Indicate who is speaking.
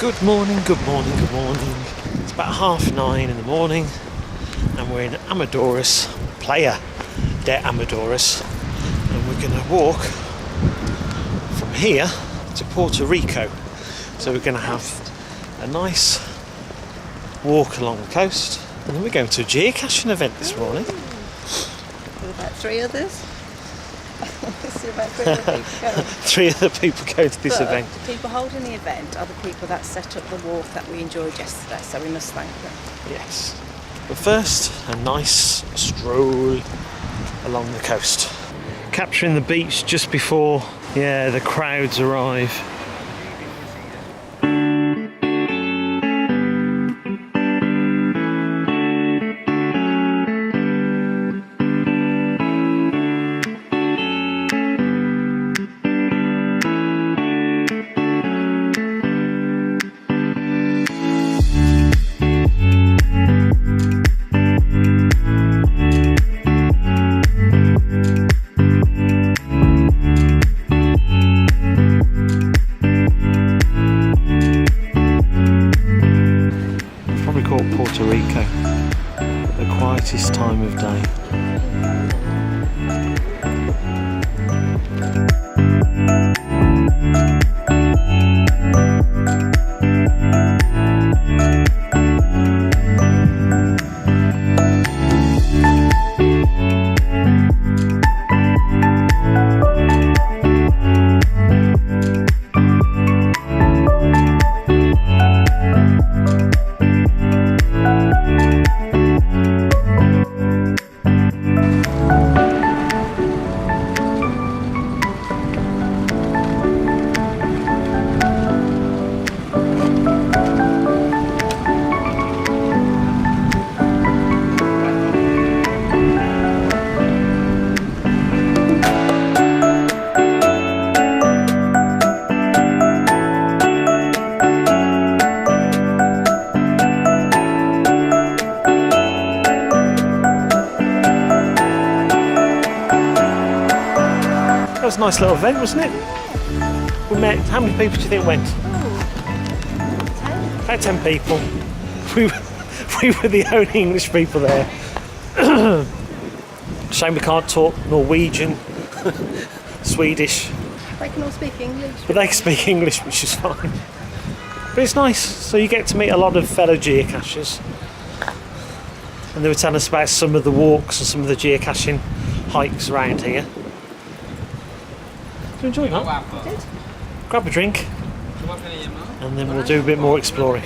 Speaker 1: Good morning, good morning, good morning. It's about 9:30 in the morning and we're in Amadores, Playa de Amadores, and we're going to walk from here to Puerto Rico. So we're going to have a nice walk along the coast, and then we're going to a geocaching event this morning.
Speaker 2: With about three others. See about three other people going.
Speaker 1: Three other people going to this event.
Speaker 2: The people holding the event are the people that set up the walk that we enjoyed yesterday, so we must thank them.
Speaker 1: Yes. But first, a nice stroll along the coast. Capturing the beach just before, the crowds arrive. Puerto Rico at the quietest time of day. That was a nice little event, wasn't it? We met, how many people do you think went?
Speaker 2: 10.
Speaker 1: About 10 people. We were the only English people there. Shame we can't talk Norwegian, Swedish.
Speaker 2: They can all speak English.
Speaker 1: But they can speak English, which is fine. But it's nice, so you get to meet a lot of fellow geocachers. And they were telling us about some of the walks and some of the geocaching hikes around here. You enjoy that?
Speaker 2: Did.
Speaker 1: Grab a drink and then we'll do a bit more exploring.